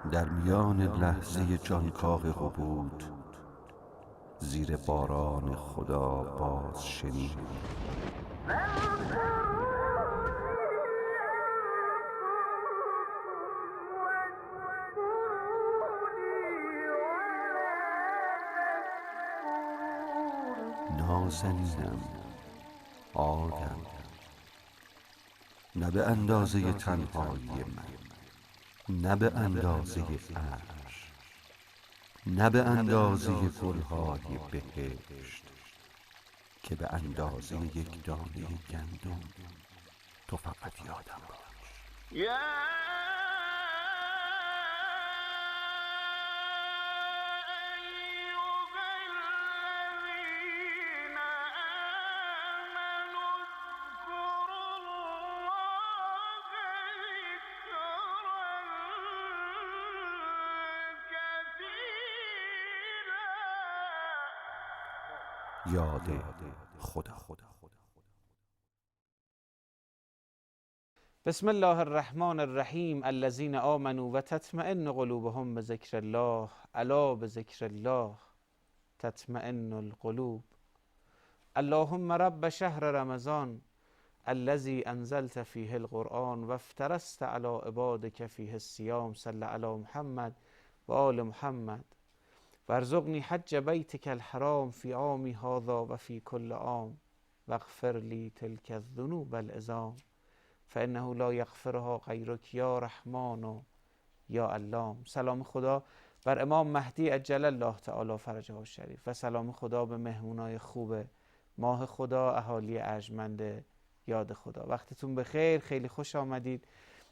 در میان لحظه جانکاه قبود، زیر باران خدا باز شنید. نازنینم، آدم، نه به اندازه تنهایی من، نه به اندازه عرش، نه به اندازه گلهای بهشت، که به اندازه یک دانه گندم. تو فقط یادم باش. یاد خدا. بسم الله الرحمن الرحیم. الذین آمنوا و تطمئن قلوبهم بذکر الله الا بذکر الله تطمئن القلوب. اللهم رب شهر رمضان الذی انزلت فیه القرآن و افترست علی عبادک فیه الصیام صل علی محمد و آل محمد وارزقنی حج بیتک الحرام فی عامی هذا و فی کل عام واغفر لی تلک الذنوب العظام فانه لا یغفرها غیرک یا رحمان و یا علام. سلام خدا بر امام مهدی عجل الله تعالی فرجه الشریف و سلام خدا به مهمونای خوب ماه خدا، اهالی ارجمند یاد خدا. وقتتون بخیر، خیلی خوش آمدید.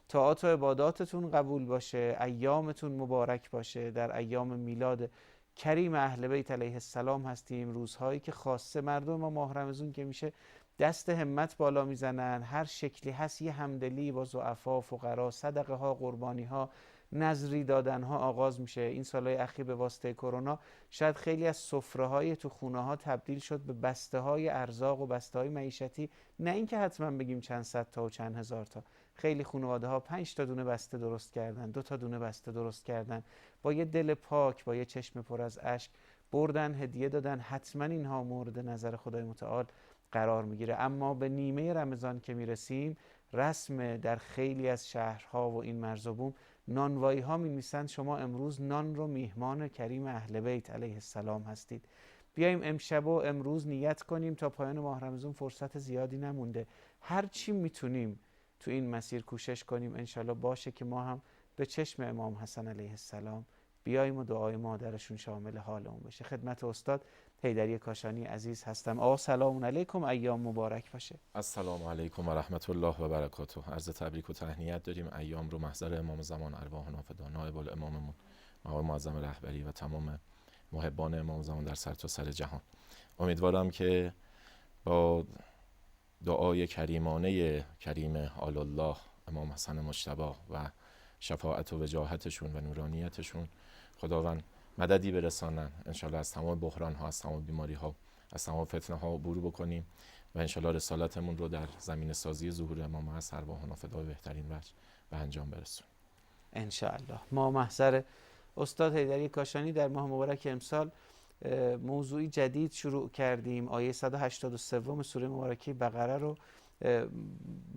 طاعات و عباداتتون قبول باشه، ایامتون مبارک باشه. در ایام میلاد کریم اهل بیت علیه السلام هستیم، روزهایی که خاصه مردم ما ماه رمضان که میشه دست همت بالا میزنن، هر شکلی هست یه همدلی با ضعفا، فقرا، صدقه ها، قربانی ها، نذری دادن ها آغاز میشه. این سالهای اخیر به واسطه کرونا شاید خیلی از سفره های تو خونه ها تبدیل شد به بسته های ارزاق و بسته های معیشتی، نه اینکه حتما بگیم چند صد تا و چند هزار تا. خیلی خانواده ها 5 تا دونه بسته درست کردن، 2 تا دونه بسته درست کردن، با یه دل پاک، با یه چشم پر از اشک بردن، هدیه دادن. حتما اینها مورد نظر خدای متعال قرار میگیره. اما به نیمه رمضان که میرسیم، رسم در خیلی از شهرها و این مرز و بوم، نانوایی ها می‌نویسند شما امروز نان رو میهمان کریم اهل بیت علیه السلام هستید. بیایم امشب و امروز نیت کنیم، تا پایان ماه رمضان فرصت زیادی نمونده، هر چی میتونیم تو این مسیر کوشش کنیم انشالله باشه که ما هم به چشم امام حسن علیه السلام بیاییم و دعای مادرشون شامل حالمون بشه. خدمت استاد حیدری کاشانی عزیز هستم. آقا سلام علیکم، ایام مبارک باشه. السلام علیکم و رحمت الله و برکاته. عرض تبریک و تهنیت داریم. ایام رو محضر امام زمان ارواحنا فدا نایب الاماممون آقای معظم رهبری و تمام محبان امام زمان در سرتاسر جهان. امیدوارم که با دعای کریمانه کریم آل الله امام حسن مجتبی و شفاعت و وجاهتشون و نورانیتشون خداوند مددی برسانن. انشالله از تمام بحران ها، از تمام بیماری ها، از تمام فتنه ها عبور بکنیم و انشالله رسالتمون رو در زمین سازی ظهور امام هست ارواحنا فدای بهترین وجه به انجام برسونیم انشاءالله. ما محضر استاد حیدری کاشانی در ماه مبارک امسال موضوعی جدید شروع کردیم. آیه 183 سوره مبارکه بقره رو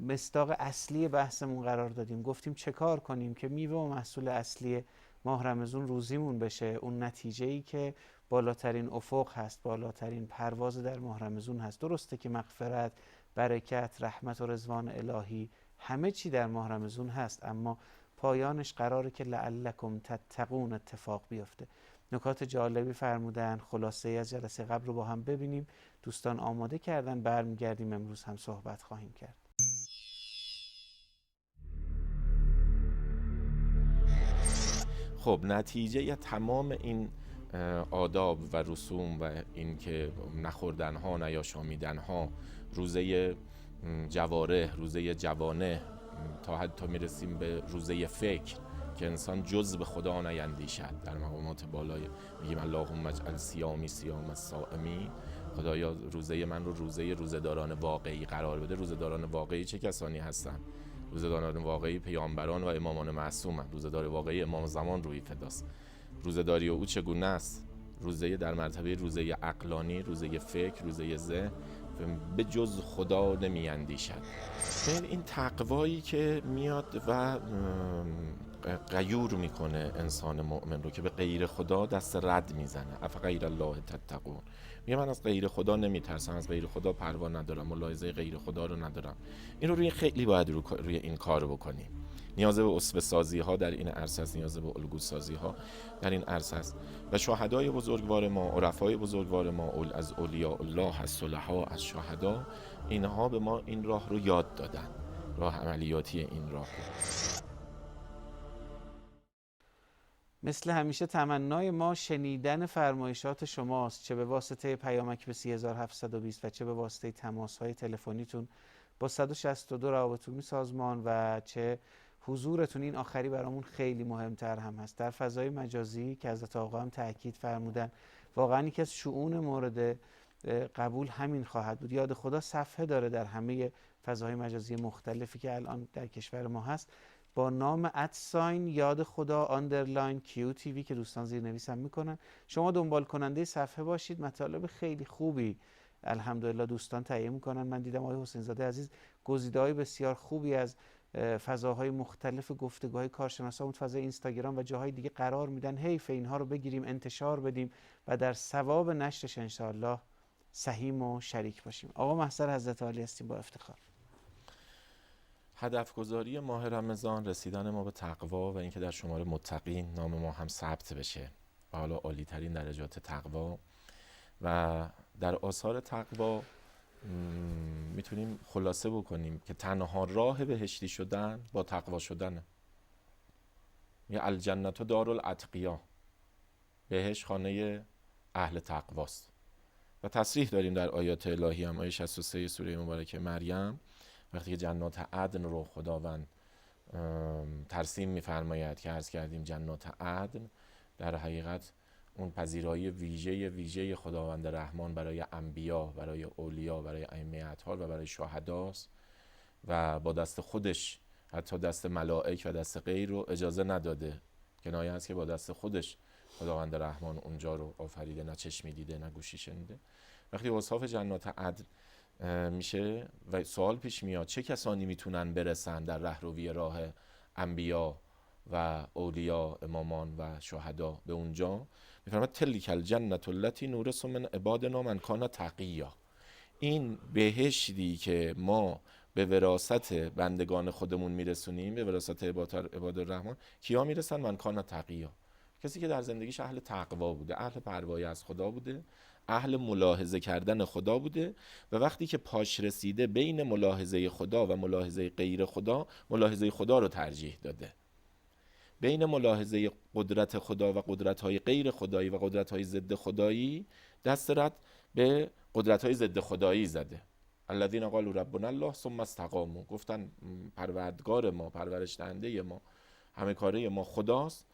مصداق اصلی بحثمون قرار دادیم. گفتیم چه کار کنیم که میوه و محصول اصلی ماه رمضان روزیمون بشه، اون نتیجه‌ای که بالاترین افق هست، بالاترین پرواز در ماه رمضان هست. درسته که مغفرت، برکت، رحمت و رضوان الهی همه چی در ماه رمضان هست، اما پایانش قراره که لعلکم تتقون اتفاق بیفته. نکات جالبی فرمودن، خلاصه از جلسه قبل رو با هم ببینیم. دوستان آماده کردن، برمیگردیم امروز هم صحبت خواهیم کرد. خب نتیجه تمام این آداب و رسوم و این که نخوردن ها، نیاشامیدن ها، روزه جواره، روزه جوانه، تا حتی میرسیم به روزه فکر که انسان جز به خدا نیندیشد. در مقامات بالای میگیم اللهم اجعل صیامی صیام الصائمین، خدایا روزه من رو روزه روزه‌داران واقعی قرار بده. روزه‌داران واقعی چه کسانی هستن؟ روزه‌داران واقعی پیامبران و امامان معصومند. روزه‌دار واقعی امام زمان روی فداست. روزه‌داری او چگونه است؟ روزه در مرتبه روزه عقلانی، روزه فکر، روزه ذهن، به جز خدا نمی اندیشد. این تقوایی که میاد و غیور میکنه انسان مؤمن رو که به غیر خدا دست رد میزنه. افغیر الله تتقون، میگه من از غیر خدا نمیترسم، از غیر خدا پروا ندارم، ملاحظه غیر خدا رو ندارم. این رو خیلی باید روی این کار بکنیم. نیاز به اسوه سازی ها در این عرصه است، نیاز به الگو سازی ها در این عرصه است. و شهدای بزرگوار ما، عرفای بزرگوار ما، از اولیاء الله، از صلحا، از شهدا، اینها به ما این راه رو یاد دادن، راه عملیاتی این راه رو. مثل همیشه تمنای ما شنیدن فرمایشات شماست، چه به واسطه پیامک به 3720 و چه به واسطه تماس‌های تلفنیتون با 162 روابط عمومی سازمان و چه حضورتون. این آخری برامون خیلی مهمتر هم هست. در فضای مجازی که حضرت آقا هم تاکید فرمودن، واقعا یکی از شؤون مورد قبول همین خواهد بود. یاد خدا صفحه داره در همه فضاهای مجازی مختلفی که الان در کشور ما هست با نام ادساین یاد خدا آندرلاین QTV که دوستان زیرنویس هم میکنن. شما دنبال کننده صفحه باشید. مطالب خیلی خوبی الحمدلله دوستان تهیه میکنن. من دیدم آقای حسین زاده عزیز گزیده‌های بسیار خوبی از فضاهای مختلف گفتگوهای کارشناسا اون فضای اینستاگرام و جاهای دیگه قرار میدن. حیف اینها رو بگیریم انتشار بدیم و در ثواب نشرش انشاءالله سهیم و شریک باشیم. آقا محضر حضرت عالی هستیم با افتخار. هدف گذاری ماه رمضان رسیدن ما به تقوا و اینکه در شماره متقین نام ما هم ثبت بشه و حالا عالی ترین درجات تقوا. و در آثار تقوا میتونیم خلاصه بکنیم که تنها راه بهشتی شدن با تقوا شدنه. یا الجنت دارالاتقیا، بهشت خانه اهل تقواست. و تصریح داریم در آیات الهی هم، آیه 63 سوره مبارکه مریم، وقتی که جنات عدن رو خداوند ترسیم می‌فرماید که عرض کردیم جنات عدن در حقیقت اون پذیرایی ویژه خداوند رحمان برای انبیا، برای اولیا، برای ائمه اطهار و برای شهداست و با دست خودش حتی دست ملائک و دست غیر رو اجازه نداده. کنایه است که با دست خودش خداوند رحمان اونجا رو آفریده، نه چشمی دیده نه گوشی شنیده. وقتی اوصاف جنات عدن میشه و سوال پیش میاد چه کسانی میتونن برسن در رهروی راه انبیا و اولیا، امامان و شهدا به اونجا، میفرماد تلک الجنة التي نورث من عبادنا من کان تقیا. این بهشتی که ما به وراثت بندگان خودمون میرسونیم، به وراثت عباد الرحمن، کیا میرسن؟ من کان تقیا، کسی که در زندگیش اهل تقوا بوده، اهل پروایی از خدا بوده، اهل ملاحظه کردن خدا بوده و وقتی که پاش رسیده بین ملاحظه خدا و ملاحظه غیر خدا، ملاحظه خدا رو ترجیح داده. بین ملاحظه قدرت خدا و قدرت‌های غیر خدایی و قدرت‌های ضد خدایی دست رد به قدرت‌های ضد خدایی زده. الذین قالوا ربنا الله ثم استقاموا، گفتن پروردگار ما، پرورش دهنده ما، همه کاره ما خداست.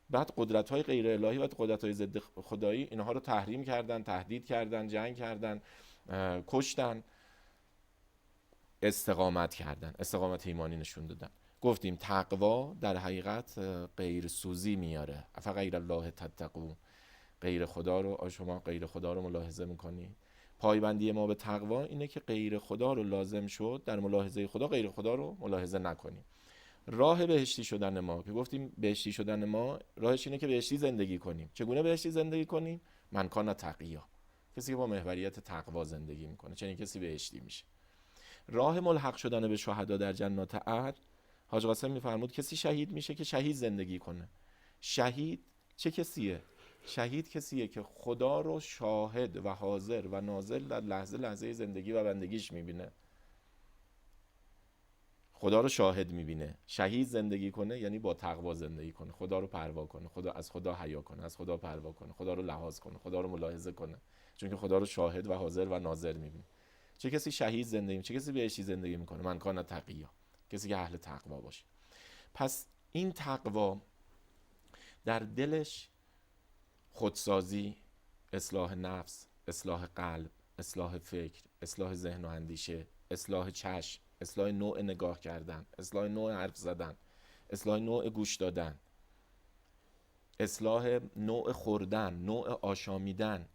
بعد قدرت‌های غیر الهی و قدرت‌های ضد خدایی اینها رو تحریم کردن، تهدید کردن، جنگ کردن، کشتن، استقامت کردن، استقامت ایمانی نشون دادن. گفتیم تقوا در حقیقت غیر سوزی میاره. افغیر الله تتقون، غیر خدا رو، شما غیر خدا رو ملاحظه میکنید. پایبندی ما به تقوا اینه که غیر خدا رو لازم شد در ملاحظه خدا غیر خدا رو ملاحظه نکنیم. راه بهشتی شدن ما که گفتیم بهشتی شدن ما راهش اینه که بهشتی زندگی کنیم. چگونه بهشتی زندگی کنیم؟ من کان تقیا، کسی که با محوریت تقوا زندگی میکنه چنین کسی بهشتی میشه. راه ملحق شدن به شهدا در جنات عدن، حاج قاسم میفرمود کسی شهید میشه که شهید زندگی کنه. شهید چه کسیه؟ شهید کسیه که خدا رو شاهد و حاضر و ناظر در لحظه زندگی و بندگیش میبینه. خدا رو شاهد میبینه. شهید زندگی کنه یعنی با تقوا زندگی کنه، خدا رو پروا کنه، از خدا حیا کنه، از خدا پروا کنه، خدا رو لحاظ کنه، خدا رو ملاحظه کنه، چون که خدا رو شاهد و حاضر و ناظر میبینه. چه کسی شهید زندگی، چه کسی بهشتی زندگی میکنه؟ من کان تقیا، کسی که اهل تقوا باشه. پس این تقوا در دلش خودسازی، اصلاح نفس، اصلاح قلب، اصلاح فکر، اصلاح ذهن و اندیشه، اصلاح چشم، اصلاح نوع نگاه کردن، اصلاح نوع حرف زدن، اصلاح نوع گوش دادن، اصلاح نوع خوردن، نوع آشامیدن،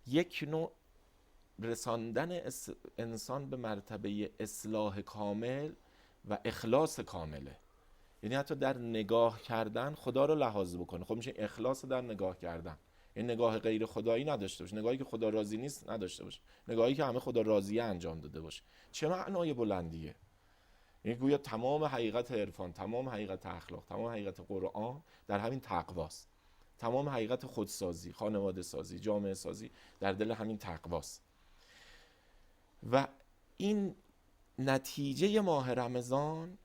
یک نوع رساندن انسان به مرتبه اصلاح کامل و اخلاص کامله. یعنی حتی در نگاه کردن خدا رو لحاظ بکنه. خب میشه اخلاص در نگاه کردن، این نگاه غیر خدایی نداشته باشه، نگاهی که خدا راضی نیست نداشته باشه، نگاهی که همه خدا راضیه انجام داده باشه. چه معنای بلندیه! یعنی گویا تمام حقیقت عرفان، تمام حقیقت اخلاق، تمام حقیقت قرآن در همین تقواست. تمام حقیقت خودسازی، خانواده سازی، جامعه سازی در دل همین تقواست. و این نتیجه ماه رمضان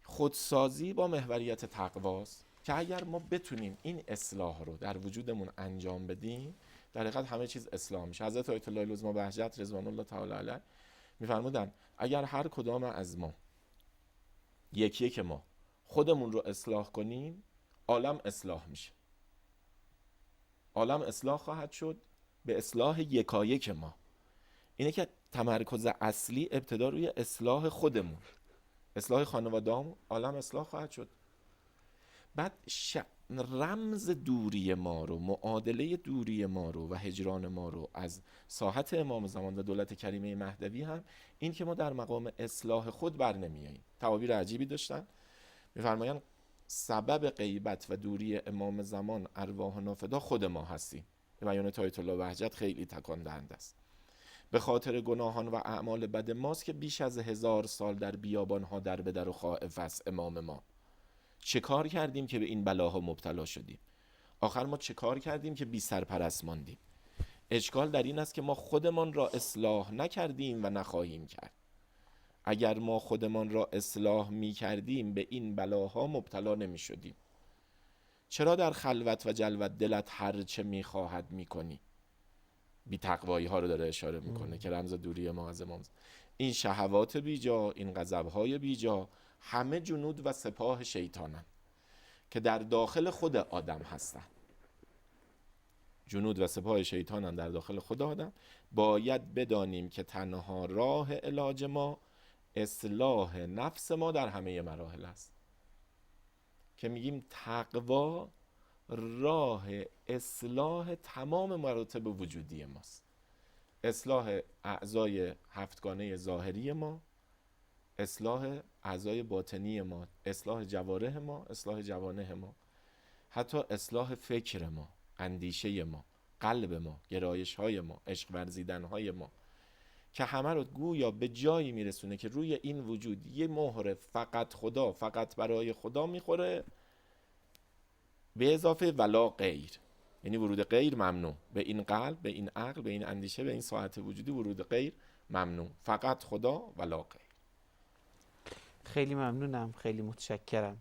خودسازی با محوریت تقواست که اگر ما بتونیم این اصلاح رو در وجودمون انجام بدیم، در حقیقت همه چیز اصلاح میشه. حضرت آیت الله العظمی بهجت رضوان الله تعالی علیه میفرمودن اگر هر کدام از ما یکی ما خودمون رو اصلاح کنیم، عالم اصلاح میشه. عالم اصلاح خواهد شد به اصلاح یکایک ما. اینه که تمرکز اصلی ابتدا روی اصلاح خودمون، اصلاح خانواده‌مون، عالم اصلاح خواهد شد. بعد رمز دوری ما رو، معادله دوری ما رو و هجران ما رو از ساحت امام زمان و دولت کریمه مهدوی هم این که ما در مقام اصلاح خود بر نمیاییم. تعابیر عجیبی داشتن، میفرمایند سبب غیبت و دوری امام زمان ارواح نافدا خود ما هستیم. بیان آیت الله بهجت خیلی تکان دهنده است. به خاطر گناهان و اعمال بد ماست که بیش از 1000 سال در بیابانها در به در و خائف است امام ما. چه کار کردیم که به این بلاها مبتلا شدیم؟ آخر ما چه کار کردیم که بی سرپرست ماندیم؟ اشکال در این است که ما خودمان را اصلاح نکردیم و نخواهیم کرد. اگر ما خودمان را اصلاح می کردیم به این بلاها مبتلا نمی شدیم. چرا در خلوت و جلوت دلت هر چه می خواهد می کنی؟ بی تقوایی ها رو داره اشاره میکنه که رمز دوری ما از امام. این شهوات بیجا، این غضب‌های بیجا، همه جنود و سپاه شیطانن که در داخل خود آدم هستن. جنود و سپاه شیطانن در داخل خود آدم. باید بدانیم که تنها راه علاج ما اصلاح نفس ما در همه مراحل است، که میگیم تقوا راه اصلاح تمام مراتب وجودی ماست. اصلاح اعضای هفتگانه ظاهری ما، اصلاح اعضای باطنی ما، اصلاح جوارح ما، اصلاح جوانح ما، حتی اصلاح فکر ما، اندیشه ما، قلب ما، گرایش های ما، عشق ورزیدن های ما، که همه رو گویا به جایی میرسونه که روی این وجود یه مهر فقط خدا، فقط برای خدا میخوره، به اضافه ولا غیر. یعنی ورود غیر ممنوع به این قلب، به این عقل، به این اندیشه، به این ساعت وجودی ورود غیر ممنوع، فقط خدا ولا غیر. خیلی ممنونم، خیلی متشکرم.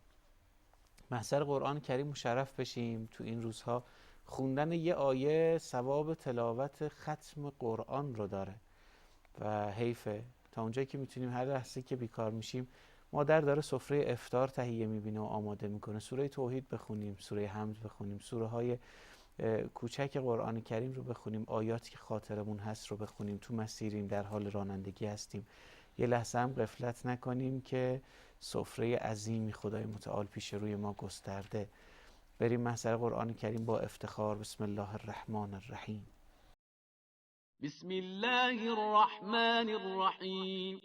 محضر قرآن کریم مشرف بشیم. تو این روزها خوندن یه آیه ثواب تلاوت ختم قرآن رو داره و حیفه. تا اونجایی که میتونیم هر لحظه که بیکار میشیم، مادر داره سفره افطار تهیه میبینه و آماده میکنه، سوره توحید بخونیم، سوره حمد بخونیم، سوره های کوچک قرآن کریم رو بخونیم، آیاتی که خاطرمون هست رو بخونیم، تو مسیریم، در حال رانندگی هستیم، یه لحظه هم غفلت نکنیم که سفره عظیمی خدای متعال پیش روی ما گسترده. بریم محضر قرآن کریم با افتخار. بسم الله الرحمن الرحیم. بسم الله الرحمن الرحیم.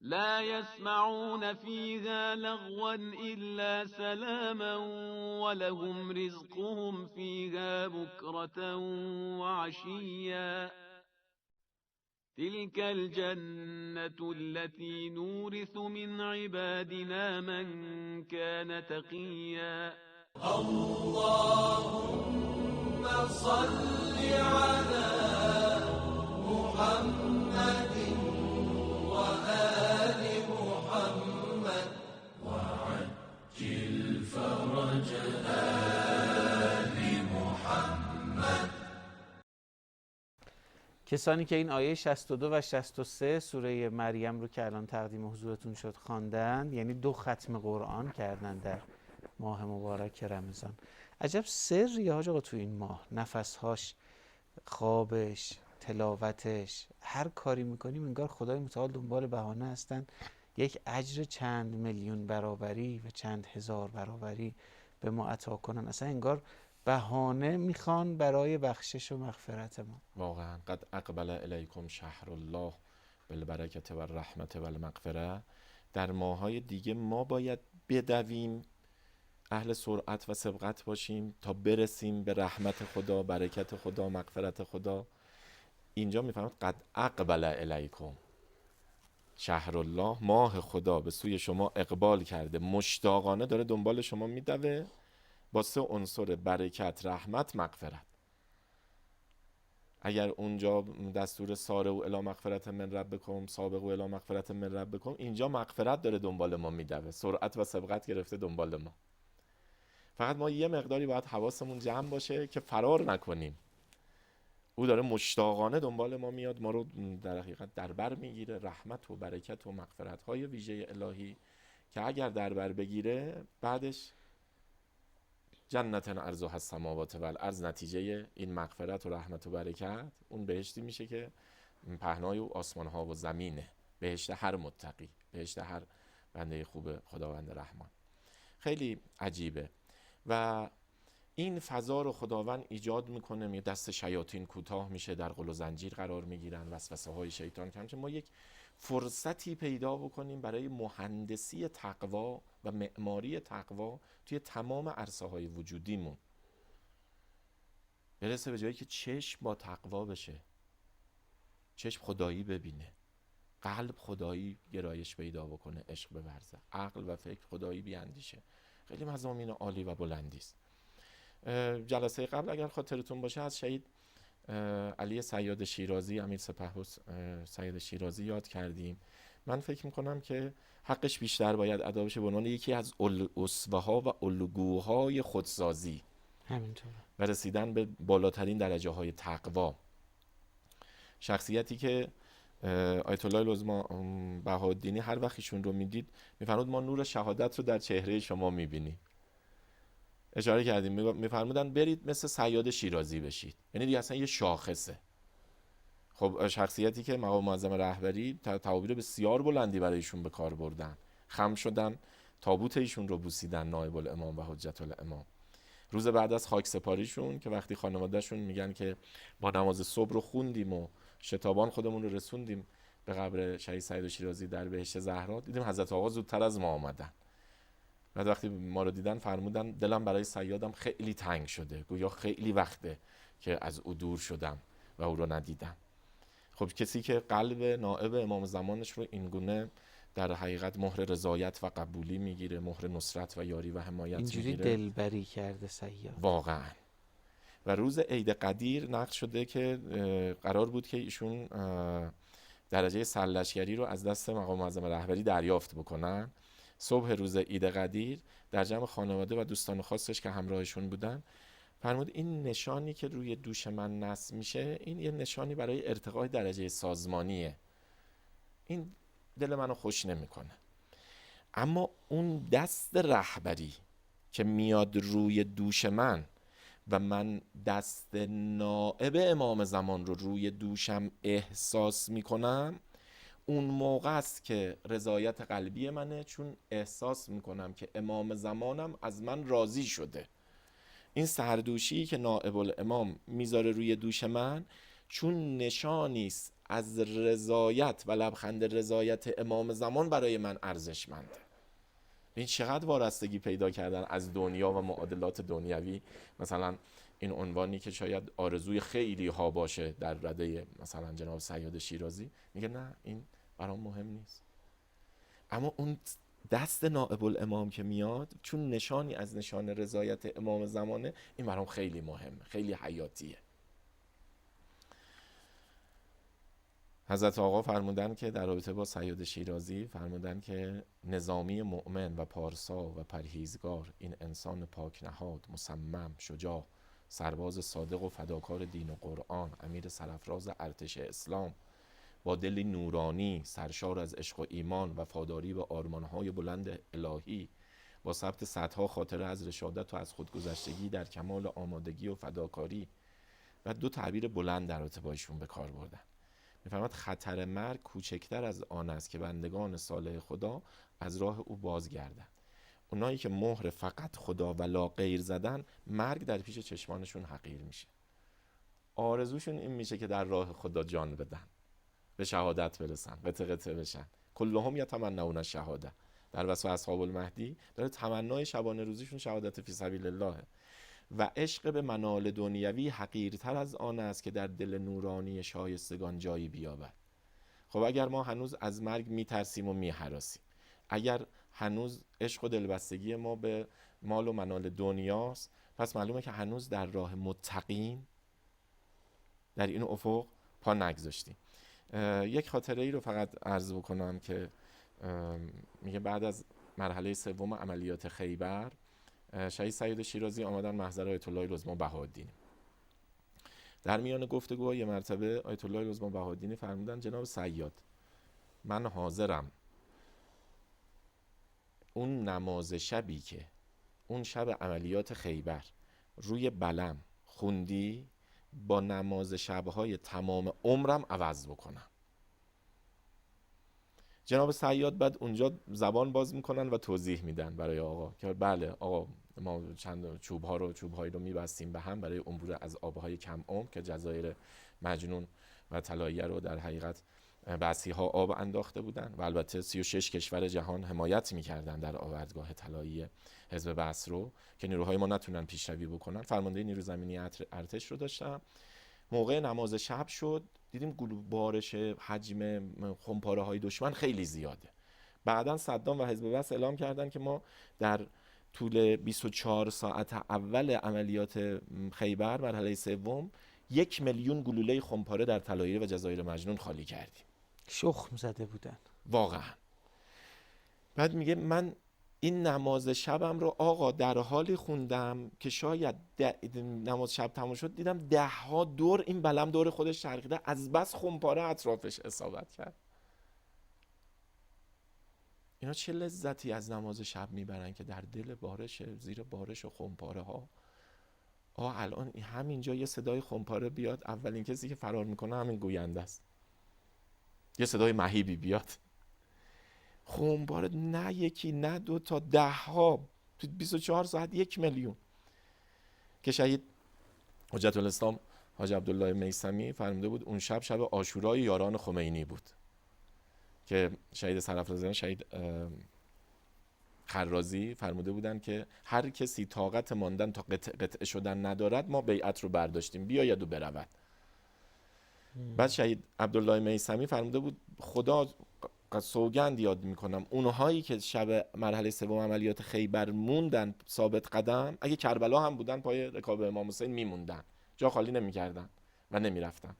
لا يسمعون فيها لغوا إلا سلاما ولهم رزقهم فيها بكرة وعشيا تلك الجنة التي نورث من عبادنا من كان تقيا اللهم صل على محمد وآل محمد وعجل فرج آل محمد. کسانی که این آیه 62 و 63 سوره مریم رو که الان تقدیم حضورتون شد خواندند، یعنی 2 ختم قرآن کردن در ماه مبارک رمضان. عجب سریه حاج آقا تو این ماه، نفسهاش، خوابش، تلاوتش، هر کاری میکنیم انگار خدای متعال دنبال بهانه هستن یک اجر چند میلیون برابری و چند هزار برابری به ما عطا کنن. اصلا انگار بهانه میخوان برای بخشش و مغفرت ما. واقعا قد اقبل الیکم شهر الله بالبرکت و الرحمت و المغفره. در ماهای دیگه ما باید بدویم، اهل سرعت و سبقت باشیم تا برسیم به رحمت خدا، برکت خدا، مغفرت خدا. اینجا میفهمید قد اقبل الیکم شهر الله، ماه خدا به سوی شما اقبال کرده، مشتاقانه داره دنبال شما میدوه با 3 عنصر برکت، رحمت، مغفرت. اگر اونجا دستور سارعوا الی مغفرت من ربکم، سابقوا الی مغفرت من ربکم، اینجا مغفرت داره دنبال ما میدوه، سرعت و سبقت گرفته دنبال ما. فقط ما یه مقداری باید حواسمون جمع باشه که فرار نکنیم. او داره مشتاقانه دنبال ما میاد، ما رو در حقیقت در بر میگیره، رحمت و برکت و مغفرت های ویژه الهی که اگر در بر بگیره بعدش جنت عرضها السماوات و الارض، نتیجه این مغفرت و رحمت و برکت اون بهشتی میشه که پهنای و آسمان ها و زمینه، بهشت هر متقی، بهشت هر بنده خوب خداوند رحمان. خیلی عجیبه و این فضا رو خداوند ایجاد میکنه، می دست شیاطین کوتاه میشه، در قل و زنجیر قرار میگیرن وسوسه های شیطان، که همچنین ما یک فرصتی پیدا بکنیم برای مهندسی تقوا و معماری تقوا توی تمام عرصه های وجودیمون، برسه به جایی که چشم با تقوا بشه، چشم خدایی ببینه، قلب خدایی گرایش پیدا بکنه، عشق بورزه، عقل و فکر خدایی بیاندیشه. خیلی مضامین عالی و بلندی است. جلسه قبل اگر خاطرتون باشه از شهید علی صیاد شیرازی، امیر سپهبد صیاد شیرازی یاد کردیم. من فکر میکنم که حقش بیشتر باید ادا بشه به عنوان یکی از اسوه ها و الگوهای خودسازی همینطور و رسیدن به بالاترین درجه های تقوا. شخصیتی که آیت الله العظمی بهاءالدینی هر وقت ایشون رو میدید میفرمود ما نور شهادت رو در چهره شما میبینیم. اشاره کردیم، میفرمودن برید مثل صیاد شیرازی بشید، یعنی دیگه اصلا یه شاخصه. خب شخصیتی که مقام معظم رهبری تعابیر بسیار بلندی برای ایشون به کار بردن، خم شدن، تابوت ایشون رو بوسیدن، نایب الامام و حجت الامام. روز بعد از خاک سپاریشون که وقتی خانوادهشون میگن که ما نماز صبح رو خوندیم و شتابان خودمون رو رسوندیم به قبر شهید سعید شیرازی در بهشت زهرا، دیدیم حضرت آقا زودتر از ما آمدن. بعد وقتی ما رو دیدن فرمودن دلم برای صیادم خیلی تنگ شده، گویا خیلی وقته که از او دور شدم و او رو ندیدم. خب کسی که قلب نائب امام زمانش رو اینگونه در حقیقت مهر رضایت و قبولی میگیره، مهر نصرت و یاری و حمایت اینجوری میگیره، دلبری کرده صیاد واقعا. و روز عید قدیر نقل شده که قرار بود که ایشون درجه سرلشکری رو از دست مقام معظم رهبری دریافت بکنن. صبح روز عید قدیر در جمع خانواده و دوستان خاصش که همراهشون بودن فرمود این نشانی که روی دوش من نصب میشه این یه نشانی برای ارتقای درجه سازمانیه، این دل منو خوش نمیکنه. اما اون دست رهبری که میاد روی دوش من و من دست نائب امام زمان رو روی دوشم احساس میکنم، اون موقع است که رضایت قلبی منه، چون احساس میکنم که امام زمانم از من راضی شده. این سردوشی که نائب الامام میذاره روی دوش من چون نشانی است از رضایت و لبخند رضایت امام زمان برای من ارزشمنده. این چقدر وارستگی پیدا کردن از دنیا و معادلات دنیوی. مثلا این عنوانی که شاید آرزوی خیلی ها باشه در رده مثلا جناب صیاد شیرازی، میگه نه این برام مهم نیست. اما اون دست نائب الامام که میاد چون نشانی از نشان رضایت امام زمانه، این برام خیلی مهمه، خیلی حیاتیه. حضرت آقا فرمودن که در رابطه با صیاد شیرازی فرمودن که نظامی مؤمن و پارسا و پرهیزگار، این انسان پاک نهاد، مصمم، شجاع، سرباز صادق و فداکار دین و قرآن، امیر سرفراز ارتش اسلام، با دلی نورانی سرشار از عشق و ایمان، وفاداری به آرمانهای بلند الهی، با ثبت صدها خاطره از رشادت و از خودگذشتگی در کمال آمادگی و فداکاری، و 2 تعبیر بلند در رابطه با ایشون به کار بردن. می‌فرماد خطر مرگ کوچکتر از آن است که بندگان صالح خدا از راه او بازگردند. اونایی که مهر فقط خدا و لا غیر زدن، مرگ در پیش چشمانشون حقیر میشه. آرزوشون این میشه که در راه خدا جان بدن، به شهادت برسن، قطع قطع بشن. کلهم یتمنون الشهاده. در وصف اصحاب المهدی داره تمنای شبانه روزیشون شهادت فی سبیل الله و عشق به منال دنیوی حقیرتر از آن است که در دل نورانی شایستگان جایی بیابد. خب اگر ما هنوز از مرگ میترسیم و میهراسیم، اگر هنوز عشق و دلبستگی ما به مال و منال دنیاست، پس معلومه که هنوز در راه متقین در این افق پا نگذاشتیم. یک خاطره ای رو فقط عرض بکنم که میگه بعد از مرحله 3 عملیات خیبر، شهید سید شیرازی آمدن محضر آیت الله العظمی بهاءالدین. در میان گفتگوها یه مرتبه آیت الله العظمی بهاءالدین فرمودن جناب صیاد، من حاضرم اون نماز شبی که اون شب عملیات خیبر روی بلم خوندی با نماز شبهای تمام عمرم عوض بکنم. جناب صیاد بعد اونجا زبان باز میکنن و توضیح میدن برای آقا که بله آقا ما چند چوبهایی رو میبستیم به هم برای عبور از آبهای کم عمق که جزایر مجنون و طلاییه رو در حقیقت بسیها آب انداخته بودن و البته 36 کشور جهان حمایت میکردن در آوردگاه طلایی حزب بعث رو که نیروهای ما نتونن پیشروی بکنن. فرمانده نیرو زمینی ارتش رو داشتم. موقع نماز شب شد، دیدیم بارش حجم خمپاره های دشمن خیلی زیاده. بعداً صدام و حزب بعث اعلام کردن که ما در طول 24 ساعت اول عملیات خیبر مرحله 3 1 میلیون گلوله خمپاره در طلایه و جزایر مجنون خالی کردیم. شخم زده بودن واقعا. بعد میگه من این نماز شبم رو آقا در حالی خوندم که شاید نماز شب تموم شد دیدم 10 ها دور این بلم دور خودش چرخیده، از بس خمپاره اطرافش اصابت کرد. اینا چه لذتی از نماز شب میبرن که در دل بارش، زیر بارش و خمپاره ها. الان همینجا یه صدای خمپاره بیاد، اولین کسی که فرار میکنه همین گوینده است. یه صدای مهیبی بیاد، خمپاره نه یکی نه 2 تا 10 ها تو 24 ساعت 1 میلیون. که شهید حجت الاسلام حاج عبدالله میثمی فرموده بود اون شب عاشورای یاران خمینی بود که شهید سرافرازیان شهید خرازی فرموده بودن که هر کسی طاقت ماندن تا قطعه شدن ندارد ما بیعت رو برداشتیم بیاید و برود. بعد شهید عبدالله میثمی فرموده بود خدا سوگند یاد میکنم اونهایی که شب مرحله 3 عملیات خیبر موندن ثابت قدم، اگه کربلا هم بودن پای رکاب امام حسین میموندن، جا خالی نمیکردن و نمیرفتن.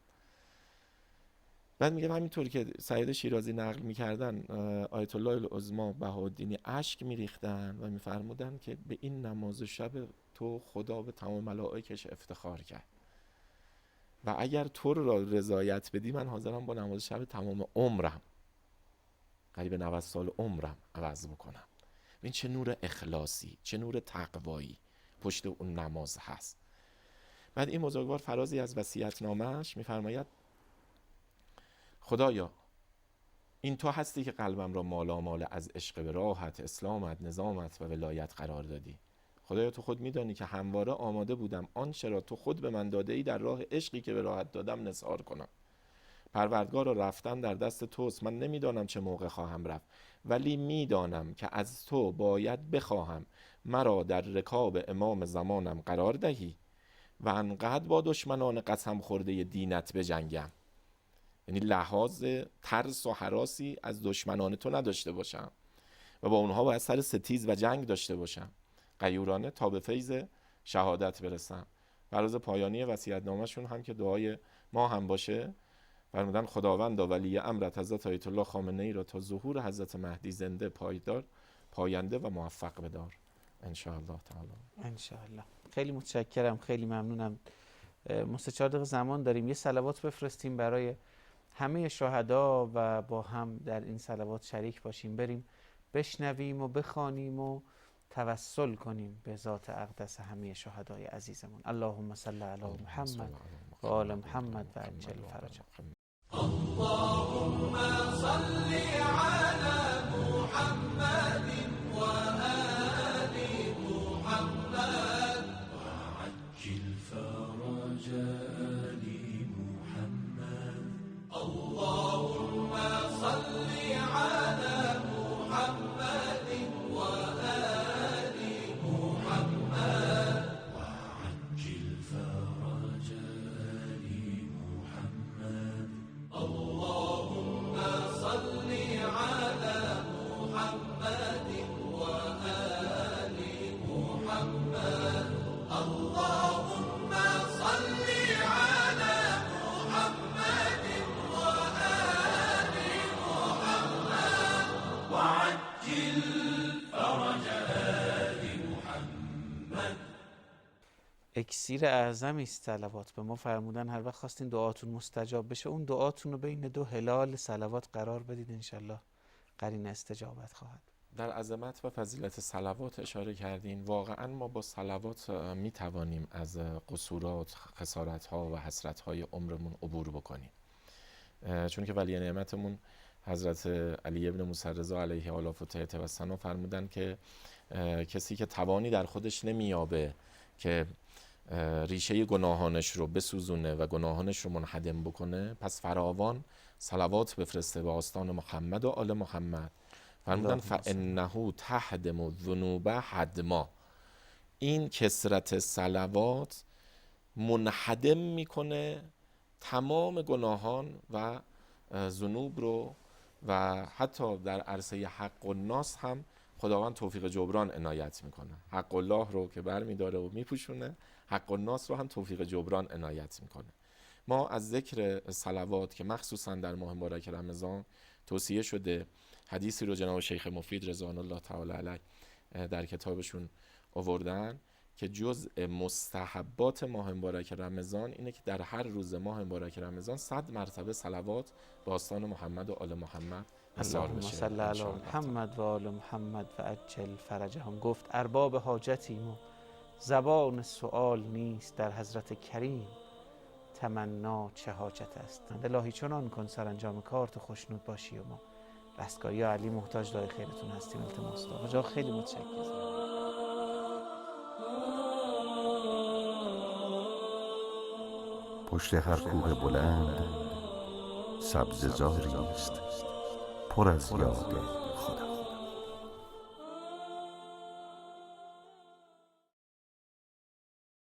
بعد میگم همینطور که سید شیرازی نقل میکردن آیت الله العظمی بهاءالدین اشک میریختن و میفرمودن که به این نماز شب تو خدا به تمام ملائکش افتخار کرد و اگر تو را رضایت بدی من حاضرم با نماز شب تمام عمرم، قریب 90 سال عمرم عوض بکنم. این چه نور اخلاصی، چه نور تقوایی پشت اون نماز هست. بعد این بزرگوار فرازی از وصیت‌نامه‌اش میفرماید خدایا این تو هستی که قلبم را مالامال از عشق به راحت، اسلامت، نظامت و ولایت قرار دادی. خدایا تو خود میدانی که همواره آماده بودم آنچه را تو خود به من داده ای در راه عشقی که به راحت دادم نثار کنم. پروردگار را رفتن در دست توست، من نمیدانم چه موقع خواهم رفت، ولی میدانم که از تو باید بخواهم مرا در رکاب امام زمانم قرار دهی و انقدر با دشمنان قسم خورده دینت بجنگم، یعنی لحاظ ترس و هراسی از دشمنان تو نداشته باشم و با اونها باید سر ستیز و جنگ داشته باشم، غیورانه تا به فیض شهادت برسم. فراز پایانی وصیت‌نامه‌شون هم که دعای ما هم باشه، فرمودن خداوندا ولی امرت حضرت آیت الله خامنه‌ای را تا ظهور حضرت مهدی زنده، پایدار، پاینده و موفق بدار ان شاء الله تعالی. ان شاء الله. خیلی متشکرم، خیلی ممنونم. ما 3-4 دقیقه زمان داریم، یه صلوات بفرستیم برای همه شهدا و با هم در این صلوات شریک باشیم، بریم بشنویم و بخوانیم و توسل کنیم به ذات اقدس همه شهدای عزیزمون. اللهم صل علی محمد و آل محمد و عجل فرجهم. اللهم صل على محمد وآل محمد وعجل فرج آل محمد. اللهم صل على محمد وآل محمد وعجل فرج آل محمد. اللهم صل على محمد وآل محمد. اللهم صل على محمد وآل محمد وعجل فرج آل محمد. اکسیر اعظمی است صلوات. به ما فرمودن هر وقت خواستین دعاتون مستجاب بشه اون دعاتون رو بین دو هلال صلوات قرار بدید، انشالله قرین استجابت خواهد. در عظمت و فضیلت صلوات اشاره کردین. واقعا ما با صلوات می توانیم از قصورات، خسارت‌ها و حسرت‌های عمرمون عبور بکنیم، چون که ولی نعمتمون حضرت علی ابن موسی رضا علیه آلاف و تحت و ثنا فرمودن که کسی که توانی در خودش نمیابه که ریشه گناهانش رو بسوزونه و گناهانش رو منهدم بکنه، پس فراوان صلوات بفرسته به آستان محمد و آل محمد. فرمودن فانه تهدم الذنوب هدما. این کثرت صلوات منهدم میکنه تمام گناهان و ذنوب رو، و حتی در عرصه حق الناس هم خداوند توفیق جبران عنایت میکنه. حق الله رو که برمیداره و میپوشونه، حق الناس رو هم توفیق جبران عنایت میکنه. ما از ذکر صلوات که مخصوصا در ماه مبارک رمضان توصیه شده، حدیثی رو جناب شیخ مفید رضوان الله تعالی علیه در کتابشون آوردن که جزء مستحبات ماه مبارک رمضان اینه که در هر روز ماه مبارک رمضان 100 مرتبه صلوات به آستان محمد و آل محمد اصرار اللهم بشه. صل علی محمد و آل محمد و عجل فرجهم. گفت ارباب حاجتیم و زبان سؤال نیست، در حضرت کریم تمنا چه حاجت است. الهی چنان کن سرانجام کار تو خوشنود باشی و ما رستگاری یا علی محتاج دعای خیرتون هستیم. التماس دارم. جا خیلی متشکرم. پشت هر کوه بلند سبززاری است پر از یاد